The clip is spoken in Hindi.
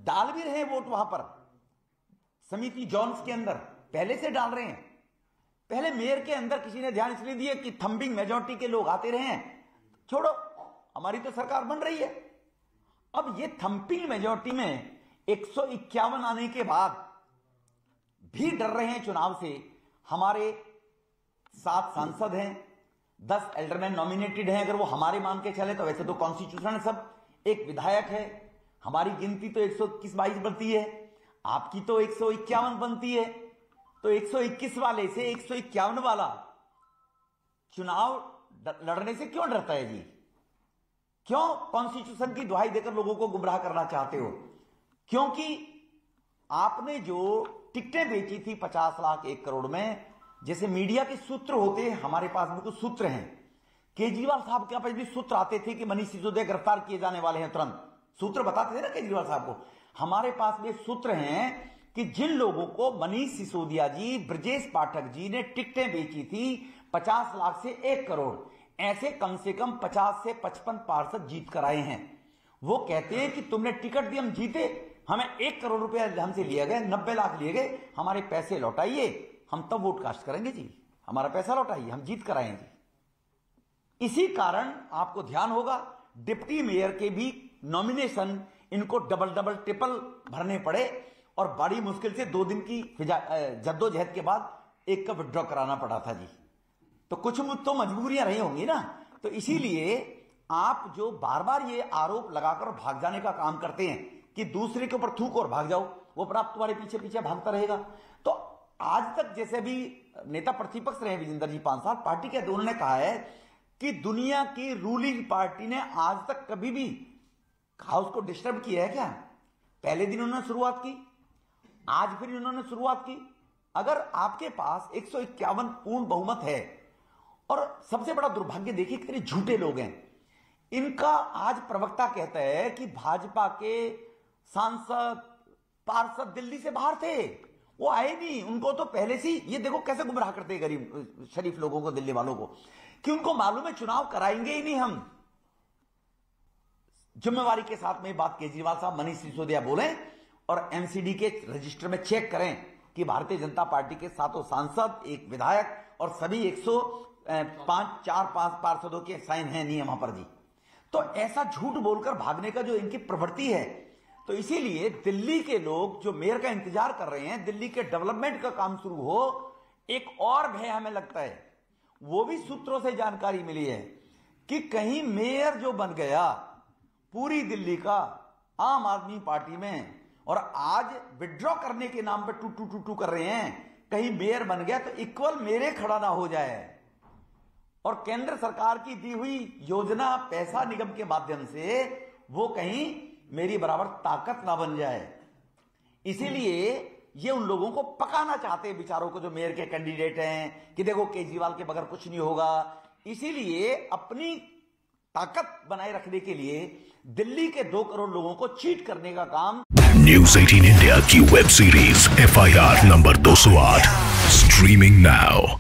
डाल भी रहे हैं वोट वहां पर समिति जॉन्स के अंदर, पहले से डाल रहे हैं। पहले मेयर के अंदर किसी ने ध्यान इसलिए दिया कि थंबिंग मेजॉरिटी के लोग आते रहे हैं, छोड़ो हमारी तो सरकार बन रही है। अब ये थंपिंग मेजॉरिटी में 151 आने के बाद भी डर रहे हैं चुनाव से। हमारे 7 सांसद हैं, 10 एल्डरमैन नॉमिनेटेड हैं, अगर वो हमारे मान के चले तो वैसे तो कॉन्स्टिट्यूशन है सब, एक विधायक है, हमारी गिनती तो 121-22 बनती है, आपकी तो 151 बनती है, तो 121 वाले से 151 वाला चुनाव लड़ने से क्यों डरता है जी? क्यों कॉन्स्टिट्यूशन की दुहाई देकर लोगों को गुमराह करना चाहते हो? क्योंकि आपने जो टिकटें बेची थी 50 लाख 1 करोड़ में, जैसे मीडिया के सूत्र होते हैं, हमारे पास भी कुछ सूत्र हैं। केजरीवाल साहब के पास भी सूत्र आते थे कि मनीष सिसोदिया गिरफ्तार किए जाने वाले हैं, तुरंत सूत्र बताते थे ना केजरीवाल साहब को। हमारे पास भी सूत्र हैं कि जिन लोगों को मनीष सिसोदिया जी, ब्रजेश पाठक जी ने टिकटें बेची थी 50 लाख से 1 करोड़, ऐसे कम से कम 50 से 55 पार्षद जीत कर आए हैं। वो कहते हैं कि तुमने टिकट दी, हम जीते, हमें 1 करोड़ रुपए हमसे लिए गए, 90 लाख लिए गए, हमारे पैसे लौटाइए, हम तब वोट कास्ट करेंगे जी, हमारा पैसा लौटाइए, हम जीत कर आए जी। इसी कारण आपको ध्यान होगा डिप्टी मेयर के भी नॉमिनेशन इनको डबल ट्रिपल भरने पड़े और बड़ी मुश्किल से 2 दिन की जद्दोजहद के बाद एक का विड्रॉ कराना पड़ा था जी। तो कुछ तो मजबूरियां रही होंगी ना, तो इसीलिए आप जो बार बार ये आरोप लगाकर भाग जाने का काम करते हैं कि दूसरे के ऊपर थूक और भाग जाओ, वो पर आप तुम्हारे पीछे पीछे भागता रहेगा। तो आज तक जैसे भी नेता प्रतिपक्ष रहे विजेंद्र जी 5 साल पार्टी के, उन्होंने कहा है कि दुनिया की रूलिंग पार्टी ने आज तक कभी भी हाउस को डिस्टर्ब किया है क्या? पहले दिन उन्होंने शुरुआत की, आज फिर उन्होंने शुरुआत की। अगर आपके पास 151 पूर्ण बहुमत है, और सबसे बड़ा दुर्भाग्य देखिए कितने झूठे लोग हैं, इनका आज प्रवक्ता कहता है कि भाजपा के सांसद पार्षद दिल्ली से बाहर थे, वो आए नहीं, उनको तो पहले से ये देखो कैसे गुमराह करते हैं गरीब शरीफ लोगों को, दिल्ली वालों को, कि उनको मालूम है चुनाव कराएंगे ही नहीं हम। जिम्मेवारी के साथ में बात केजरीवाल साहब, मनीष सिसोदिया बोले और एमसीडी के रजिस्टर में चेक करें कि भारतीय जनता पार्टी के 7 सांसद, 1 विधायक और सभी 105 पार्षदों के साइन है नहीं वहां पर जी। तो ऐसा झूठ बोलकर भागने का जो इनकी प्रवृत्ति है, तो इसीलिए दिल्ली के लोग जो मेयर का इंतजार कर रहे हैं, दिल्ली के डेवलपमेंट का काम शुरू हो, एक और भय हमें लगता है, वो भी सूत्रों से जानकारी मिली है कि कहीं मेयर जो बन गया पूरी दिल्ली का आम आदमी पार्टी में, और आज विड्रॉ करने के नाम पे टू कर रहे हैं, कहीं मेयर बन गया तो इक्वल मेरे खड़ा ना हो जाए, और केंद्र सरकार की दी हुई योजना पैसा निगम के माध्यम से वो कहीं मेरी बराबर ताकत ना बन जाए। इसीलिए ये उन लोगों को पकाना चाहते हैं बेचारों को, जो मेयर के कैंडिडेट हैं, कि देखो केजरीवाल के बगैर कुछ नहीं होगा। इसीलिए अपनी ताकत बनाए रखने के लिए दिल्ली के 2 करोड़ लोगों को चीट करने का काम। न्यूज़ 18 इंडिया की web series FIR number 208 streaming now.